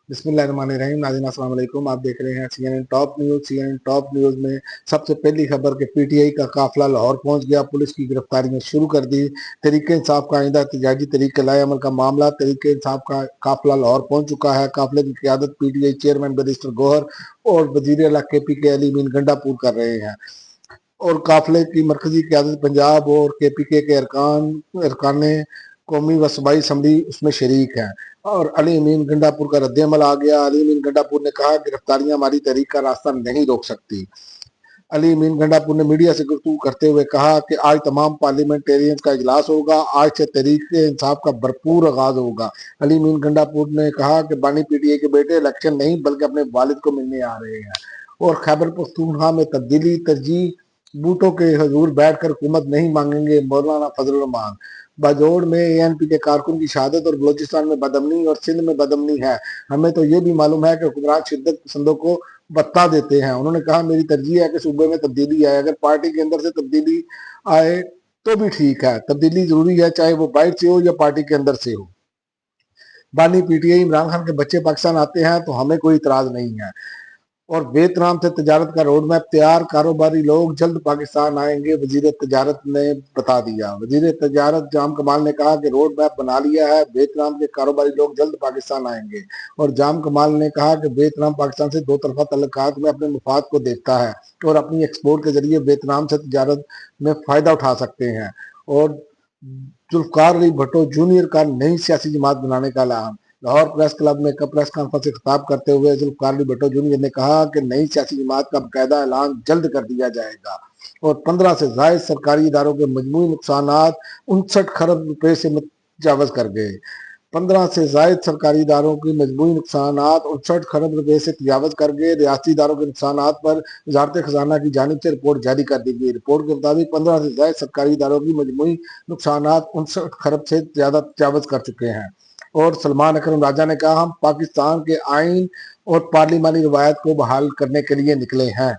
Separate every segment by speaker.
Speaker 1: बिस्मिल्लाहिर्रहमानिर्रहीम। नाज़रीन अस्सलाम वालेकुम। आप देख रहे हैं CNN top news. CNN top news में सबसे पहली खबर कि पीटीआई का काफिला लाहौर पहुंच गया, पुलिस की गिरफ्तारियां शुरू कर दी। तहरीक इंसाफ का आइंदा एहतजाजी तहरीक लाए अमल का मामला। तहरीक इंसाफ का काफिला लाहौर पहुंच चुका है। काफिले की क़यादत पीटीआई चेयरमैन बैरिस्टर गौहर और वजीर आला KP के अली मीन गंडापुर कर रहे हैं और काफिले की मरकजी क़यादत पंजाब और KPK के अरकान कौमी व सूबाई असम्बली उसमें शरीक है। और अली अमीन गंडापुर का रद्द-ए-अमल आ गया। अली अमीन गंडापुर ने कहा गिरफ्तारियां हमारी तहरीक का रास्ता नहीं रोक सकती। अली अमीन गंडापुर ने मीडिया से गुफ्तगू करते हुए कहा कि आज तमाम पार्लियामेंटेरियंस का इजलास होगा, आज से तहरीक इंसाफ का भरपूर आगाज होगा। अली अमीन गंडापुर ने कहा कि बानी पीटीआई के बेटे इलेक्शन नहीं बल्कि अपने वालिद को मिलने आ रहे हैं और खैबर पख्तूनख्वा में तब्दीली तरजीह, बूटों के हजूर बैठकर हुकूमत नहीं मांगेंगे मौलाना फजल रहमान। बाजोड़ में ANP के कारकुन की शहादत और बलोचिस्तान में बदअमनी और सिंध में बदअमनी है। हमें तो ये भी मालूम है कि हुक्मरान शिद्दत पसंदों को बता देते हैं। उन्होंने कहा मेरी तरजीह है कि सूबे में तब्दीली आए, अगर पार्टी के अंदर से तब्दीली आए तो भी ठीक है। तब्दीली जरूरी है, चाहे वो बाहर से हो या पार्टी के अंदर से हो। बानी पीटीआई इमरान खान के बच्चे पाकिस्तान आते हैं तो हमें कोई इतराज नहीं है और वियतनाम से तजारत का रोड मैप तैयार, कारोबारी लोग जल्द पाकिस्तान आएंगे, वजीर तजारत ने बता दिया। वजीर तजारत जाम कमाल ने कहा कि रोड मैप बना लिया है, वियतनाम के कारोबारी लोग जल्द पाकिस्तान आएंगे। और जाम कमाल ने कहा कि वियतनाम पाकिस्तान से दो तरफा तल्लुकात में अपने मुफाद को देखता है और अपनी एक्सपोर्ट के जरिए वियतनाम से तजारत में फायदा उठा सकते हैं। और जुल्फकार अली भुट्टो जूनियर का नई सियासी जमात बनाने का ऐलान। लाहौर प्रेस क्लब में प्रेस कॉन्फ्रेंस से खिताब करते हुए जुल्फकार अली भुट्टो जूनियर ने कहा कि नई सियासी जमात का बाकायदा ऐलान जल्द कर दिया जाएगा। और 15 से जायद सरकारी इदारों के मजमूई नुकसान 59 खरब रुपए से मुतजावज कर गए। 15 से जायद सरकारी इदारों की मजमूई नुकसान 59 खरब रुपए से तजावज कर गए। रियासती इदारों के नुकसान पर वजारत खजाना की जानिब से रिपोर्ट जारी कर दी गई। रिपोर्ट के मुताबिक 15 से जायद सरकारी इदारों की मजमूई नुकसान 59 खरब से ज्यादा तजावज कर चुके हैं। और सलमान अकरम राजा ने कहा हम पाकिस्तान के आइन और पार्लिमानी रवायत को बहाल करने के लिए निकले हैं।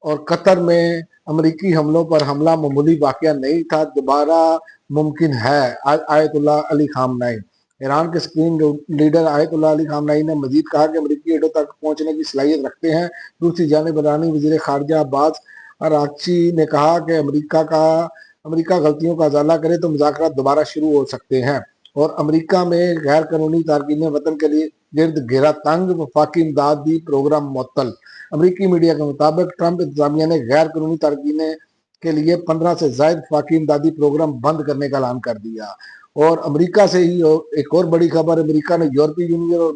Speaker 1: और कतर में अमरीकी हमलों पर हमला मामूली वाकया नहीं था, दोबारा मुमकिन है, आयतुल्लाह अली खामनाई। ईरान के सुप्रीम लीडर आयतुल्लाह अली खामनाई ने मजीद कहा कि अमरीकी एडो तक पहुंचने की सलाहियत रखते हैं। दूसरी जानिब ईरानी वजीर खारजा अब्बास अरागची ने कहा कि अमरीका गलतियों का अजाला करे तो मुज़ाकरात दोबारा शुरू हो सकते हैं। और अमरीका में गैर कानूनी तारकीन वतन के लिए गिर्द घेरा तंग, वफाकी इमदादी प्रोग्राम मुअत्तल। अमरीकी मीडिया के मुताबिक ट्रंप इंतजामिया ने गैर कानूनी तारकीन के लिए 15 से जायद वफाकी इमदादी प्रोग्राम बंद करने का ऐलान कर दिया। और अमरीका से ही एक और बड़ी खबर, अमरीका ने यूरोपीय यूनियन और